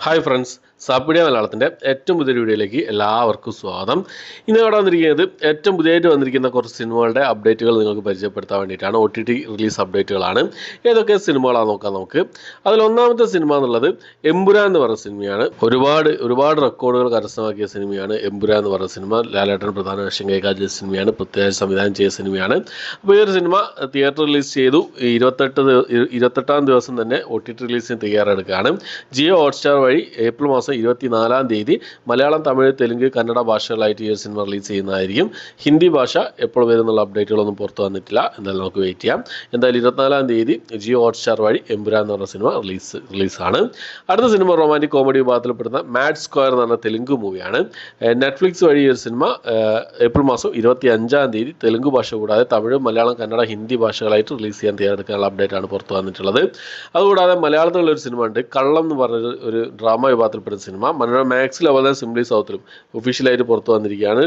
Hi friends, സാപ്പിഡിയ മലയാളത്തിൻ്റെ ഏറ്റവും പുതിയൊരു വീഡിയോയിലേക്ക് എല്ലാവർക്കും സ്വാഗതം. ഇന്ന് ഇവിടെ വന്നിരിക്കുന്നത് ഏറ്റവും പുതിയതായിട്ട് വന്നിരിക്കുന്ന കുറച്ച് സിനിമകളുടെ അപ്ഡേറ്റുകൾ നിങ്ങൾക്ക് പരിചയപ്പെടുത്താൻ വേണ്ടിയിട്ടാണ്. OTT റിലീസ് അപ്ഡേറ്റുകളാണ്. ഏതൊക്കെ സിനിമകളാണ് നോക്കാം നമുക്ക്. അതിൽ ഒന്നാമത്തെ സിനിമ എന്നുള്ളത് എമ്പുരാൻ എന്ന് പറയുന്ന സിനിമയാണ്. ഒരുപാട് റെക്കോർഡുകൾ കരസ്ഥമാക്കിയ സിനിമയാണ് എമ്പുരാൻ എന്ന് പറയുന്ന സിനിമ. ലാലേട്ടൻ പ്രധാന വേഷം കൈകാര്യം ചെയ്ത സിനിമയാണ്. പൃഥ്വിരാജ് സംവിധാനം ചെയ്ത സിനിമയാണ്. അപ്പോൾ ഈ ഒരു സിനിമ തിയേറ്റർ റിലീസ് ചെയ്തു. 28ാം ദിവസം തന്നെ OTT റിലീസിന് തയ്യാറെടുക്കുകയാണ്. ജിയോ ഹോട്ട്സ്റ്റാർ വഴി ഏപ്രിൽ മാസം 24-ാം തീയതി മലയാളം, തമിഴ്, തെലുങ്ക്, കന്നഡ ഭാഷകളായിട്ട് ഈ സിനിമ റിലീസ് ചെയ്യുന്നതായിരിക്കും. ഹിന്ദി ഭാഷ എപ്പോൾ വരുന്നുള്ള അപ്ഡേറ്റുകളൊന്നും പുറത്തു വന്നിട്ടില്ല. എന്തായാലും നമുക്ക് വെയിറ്റ് ചെയ്യാം. എന്തായാലും 24-ാം തീയതി ജിയോ ഹോട്ട്സ്റ്റാർ വഴി എമ്പുരാൻ എന്ന് പറഞ്ഞ സിനിമ റിലീസാണ്. അടുത്ത സിനിമ റൊമാൻറ്റിക് കോമഡി വിഭാഗത്തിൽപ്പെടുന്ന മാഡ് സ്ക്വയർ എന്ന് പറഞ്ഞ തെലുങ്ക് മൂവിയാണ്. നെറ്റ്ഫ്ലിക്സ് വഴി ഈ ഒരു സിനിമ ഏപ്രിൽ മാസം 25-ാം തീയതി തെലുങ്ക് ഭാഷ കൂടാതെ തമിഴ്, മലയാളം, കന്നഡ, ഹിന്ദി ഭാഷകളായിട്ട് റിലീസ് ചെയ്യാൻ തയ്യാറെടുക്കാനുള്ള അപ്ഡേറ്റാണ് പുറത്തു വന്നിട്ടുള്ളത്. അതുകൂടാതെ മലയാളത്തിലുള്ളൊരു സിനിമ ഉണ്ട്, കള്ളം എന്ന് പറഞ്ഞൊരു ഡ്രാമ വിഭാഗത്തിൽപ്പെടുന്ന സിനിമ. മനോരമ മാക്സിൽ അതുപോലെ തന്നെ സിംപ്ലി സൗത്തിലും ഒഫീഷ്യലായിട്ട് പുറത്തു വന്നിരിക്കുകയാണ്.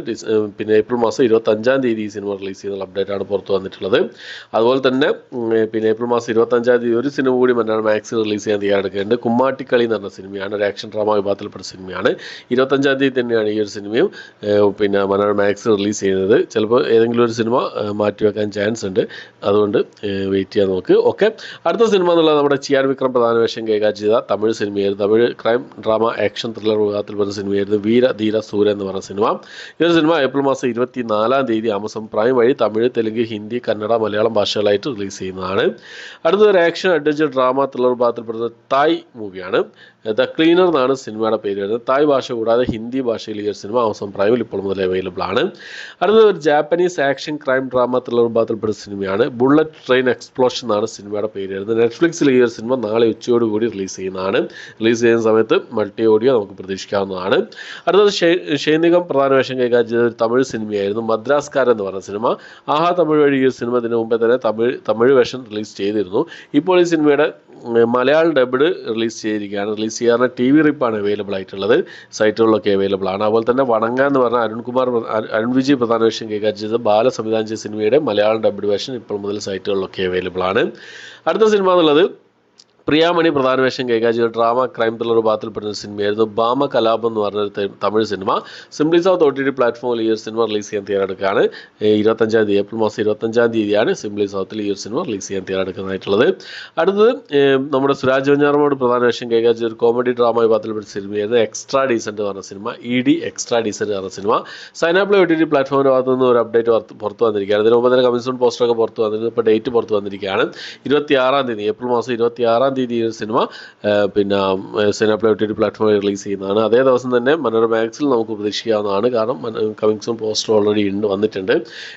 പിന്നെ ഏപ്രിൽ മാസം 25-ാം തീയതി ഈ സിനിമ റിലീസ് ചെയ്യുന്ന അപ്ഡേറ്റാണ് പുറത്തു വന്നിട്ടുള്ളത്. അതുപോലെ തന്നെ പിന്നെ ഏപ്രിൽ മാസം 25-ാം തീയതി ഒരു സിനിമ കൂടി മനോരമ മാക്സിൽ റിലീസ് ചെയ്യാൻ തയ്യാറെടുക്കുന്നുണ്ട്. കുമ്മാട്ടിക്കളി എന്ന് പറഞ്ഞ സിനിമയാണ്. ഒരു ആക്ഷൻ ഡ്രാമ വിഭാഗത്തിൽപ്പെട്ട സിനിമയാണ്. 25-ാം തീയതി തന്നെയാണ് ഈ ഒരു സിനിമയും പിന്നെ മനോരമ മാക്സിൽ റിലീസ് ചെയ്യുന്നത്. ചിലപ്പോൾ ഏതെങ്കിലും ഒരു സിനിമ മാറ്റിവെക്കാൻ ചാൻസ് ഉണ്ട്. അതുകൊണ്ട് വെയിറ്റ് ചെയ്യാൻ നോക്ക്. ഓക്കെ, അടുത്ത സിനിമ എന്നുള്ളത് നമ്മുടെ ചിയാൻ വിക്രം പ്രധാന വേഷം കൈകാര്യം ചെയ്ത തമിഴ് സിനിമയായിരുന്നു. Tamil crime drama action thriller വിഭാഗത്തിൽ വരുന്ന സിനിമയായിരുന്നു വീര ധീര സൂര്യ എന്ന് പറയുന്ന സിനിമ. ഈ ഒരു സിനിമ ഏപ്രിൽ മാസം 24-ാം തീയതി ആമസോൺ പ്രൈം വഴി തമിഴ്, തെലുങ്ക്, ഹിന്ദി, കന്നഡ, മലയാളം ഭാഷകളായിട്ട് റിലീസ് ചെയ്യുന്നതാണ്. അടുത്തൊരു ആക്ഷൻ അഡ്വഞ്ചർ ഡ്രാമ ത്രില്ലർ വിഭാഗത്തിൽപ്പെടുന്ന തായ് മൂവിയാണ്. ദ ക്ലീനർ എന്നാണ് സിനിമയുടെ പേര് വരുന്നത്. തായ് ഭാഷ കൂടാതെ ഹിന്ദി ഭാഷയിൽ ഈ ഒരു സിനിമ ആമസോൺ പ്രൈമിൽ ഇപ്പോൾ മുതൽ അവൈലബിൾ ആണ്. അടുത്തത് ഒരു Japanese action crime drama thriller വിഭാഗത്തിൽപ്പെടുന്ന സിനിമയാണ്. ബുള്ളറ്റ് ട്രെയിൻ എക്സ്പ്ലോഷൻ എന്നാണ് സിനിമയുടെ പേര് വരുന്നത്. നെറ്റ്ഫ്ലിക്സിൽ ഈ ഒരു സിനിമ നാളെ ഉച്ചയോടുകൂടി റിലീസ് ചെയ്യുന്നതാണ്. റിലീസ് ചെയ്യുന്ന സമയത്ത് മൾട്ടി ഓഡിയോ നമുക്ക് പ്രതീക്ഷിക്കാവുന്നതാണ്. അടുത്തത് ഷൈനികം പ്രധാന വേഷം കൈകാര്യം ചെയ്ത ഒരു തമിഴ് സിനിമയായിരുന്നു മദ്രാസ്കാരൻ എന്ന് പറയുന്ന സിനിമ. ആഹാ തമിഴ് വഴി ഈ സിനിമ ഇതിനു മുമ്പേ തന്നെ തമിഴ് വേഷം റിലീസ് ചെയ്തിരുന്നു. ഇപ്പോൾ ഈ സിനിമയുടെ മലയാളം ഡബ്ഡ് റിലീസ് ചെയ്തിരിക്കുകയാണ്. റിലീസ് ചെയ്യാറുള്ള TV റിപ്പാണ് അവൈലബിൾ ആയിട്ടുള്ളത്. സൈറ്റുകളിലൊക്കെ അവൈലബിൾ ആണ്. അതുപോലെ തന്നെ വണങ്ങ എന്ന് പറഞ്ഞ അരുൺ വിജയ് പ്രധാന വേഷം കൈകാര്യം ചെയ്ത ബാല സംവിധാനം ചെയ്ത സിനിമയുടെ മലയാളം ഡബ്ഡ് വേഷൻ ഇപ്പോൾ മുതൽ സൈറ്റുകളിലൊക്കെ അവൈലബിൾ ആണ്. അടുത്ത സിനിമ എന്നുള്ളത് പ്രിയാമണി പ്രധാന വേഷം കൈകാര്യം ചെയ്ത ഡ്രാമ ക്രൈം ത്രില്ലർ വിഭാഗത്തിൽപ്പെടുന്ന സിനിമയായിരുന്നു ബാമ കലാപം എന്ന് പറഞ്ഞൊരു Tamil cinema. Simply south OTT പ്ലാറ്റ്ഫോമിൽ ഈ ഒരു സിനിമ റിലീസ് ചെയ്യാൻ തയ്യാറെടുക്കുകയാണ്. 25-ാം തീയതി ഏപ്രിൽ മാസം 25-ാം തീയതിയാണ് സിംപ്ലി സൗത്തിൽ ഈ ഒരു സിനിമ റിലീസ് ചെയ്യാൻ തയ്യാറെടുക്കുന്നതായിട്ടുള്ളത്. അടുത്തത് നമ്മുടെ സുരാജ് വെഞ്ഞാറമൂട് പ്രധാന വേഷം കൈകാര്യം ചെയ്ത ഒരു കോമഡി ഡ്രാമ വിഭാഗത്തിൽപ്പെട്ട സിനിമയായിരുന്നു എക്സ്ട്രാ ഡീസൻറ്റ് എന്ന് പറഞ്ഞ സിനിമ. ED എക്സ്ട്രാ ഡീസൻറ്റ് എന്ന് പറഞ്ഞ സിനിമ സൈനാപ്ലേ OTT പ്ലാറ്റ്ഫോമിൻ്റെ ഭാഗത്തു നിന്ന് ഒരു അപ്ഡേറ്റ് പുറത്തു വന്നിരിക്കുകയാണ്. അതിന് മുമ്പ് തന്നെ കമ്മിൻസൂൺ പോസ്റ്ററൊക്കെ പുറത്തു വന്നിരുന്നു. ഇപ്പോൾ ഡേറ്റ് പുറത്തു വന്നിരിക്കുകയാണ്. 26-ാം തീയതി ഏപ്രിൽ മാസം 26-ാം തീയതി ഈ ഒരു സിനിമ പിന്നെ സൈനാപ്ലേ OTT പ്ലാറ്റ്ഫോമിൽ റിലീസ് ചെയ്യുന്നതാണ്. അതേ ദിവസം തന്നെ മനോരമ മാക്സിൽ നമുക്ക് പ്രതീക്ഷിക്കാവുന്നതാണ്. കാരണം കമ്മിങ് സൂൺ പോസ്റ്റർ ഓൾറെഡി വന്നിട്ടുണ്ട്.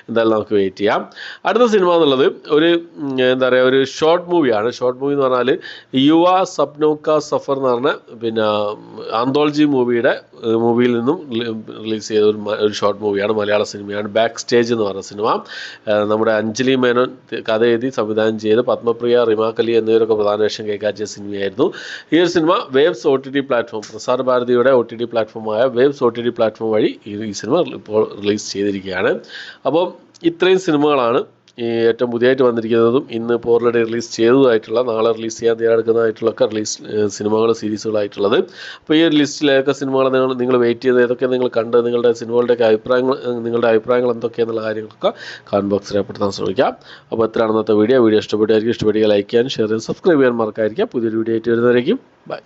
എന്തായാലും നമുക്ക് വെയിറ്റ് ചെയ്യാം. അടുത്ത സിനിമ എന്നുള്ളത് ഒരു എന്താ പറയുക, ഒരു ഷോർട്ട് മൂവിയാണ്. ഷോർട്ട് മൂവി എന്ന് പറഞ്ഞാൽ യുവ സപ്നോക്ക സഫർ എന്ന് പറഞ്ഞ പിന്നെ ആന്തോളജി മൂവിയിൽ നിന്നും റിലീസ് ചെയ്ത ഒരു ഷോർട്ട് മൂവിയാണ്. മലയാള സിനിമയാണ്. ബാക്ക് സ്റ്റേജ് എന്ന് പറഞ്ഞ സിനിമ. നമ്മുടെ അഞ്ജലി മേനോൻ കഥ എഴുതി സംവിധാനം ചെയ്ത് പത്മപ്രിയ, റിമാക്കലി എന്നിവരൊക്കെ പ്രധാന വേഷം കൈകാര്യം സിനിമയായിരുന്നു. ഈ ഒരു സിനിമ വേവ്സ് OTT പ്ലാറ്റ്ഫോം, പ്രസാർ ഭാരതിയുടെ OTT പ്ലാറ്റ്ഫോമായ വേവ്സ് OTT പ്ലാറ്റ്ഫോം വഴി ഈ സിനിമ ഇപ്പോൾ റിലീസ് ചെയ്തിരിക്കുകയാണ്. അപ്പോൾ ഇത്രയും സിനിമകളാണ് ഈ ഏറ്റവും പുതിയതായിട്ട് വന്നിരിക്കുന്നതും ഇന്ന് ഇപ്പോൾ ഓൾറെഡി റിലീസ് ചെയ്തതായിട്ടുള്ള, നാളെ റിലീസ് ചെയ്യാൻ തയ്യാറെടുക്കുന്നതായിട്ടുള്ളൊക്കെ സിനിമകൾ, സീരീസുകളായിട്ടുള്ളത്. അപ്പോൾ ഈ ഒരു ലിസ്റ്റിലേതൊക്കെ സിനിമകൾ നിങ്ങൾ വെയിറ്റ് ചെയ്ത് ഏതൊക്കെ നിങ്ങൾ കണ്ട് നിങ്ങളുടെ സിനിമകളുടെയൊക്കെ നിങ്ങളുടെ അഭിപ്രായങ്ങൾ എന്തൊക്കെയാണെന്നുള്ള കാര്യങ്ങളൊക്കെ കമൻറ്റ് ബോക്സിൽ രേഖപ്പെടുത്താൻ ശ്രമിക്കാം. അപ്പോൾ എത്രയാണ് ഇന്നത്തെ വീഡിയോ ഇഷ്ടപ്പെട്ടായിരിക്കും. ഇഷ്ടപ്പെടുക ലൈക്ക് ചെയ്യാൻ, ഷെയർ ചെയ്യാൻ, സബ്സ്ക്രൈബ് ചെയ്യാൻ മറക്കാതിരിക്കുക. പുതിയൊരു വീഡിയോ ആയിട്ട് വരുന്നതായിരിക്കും. ബൈ.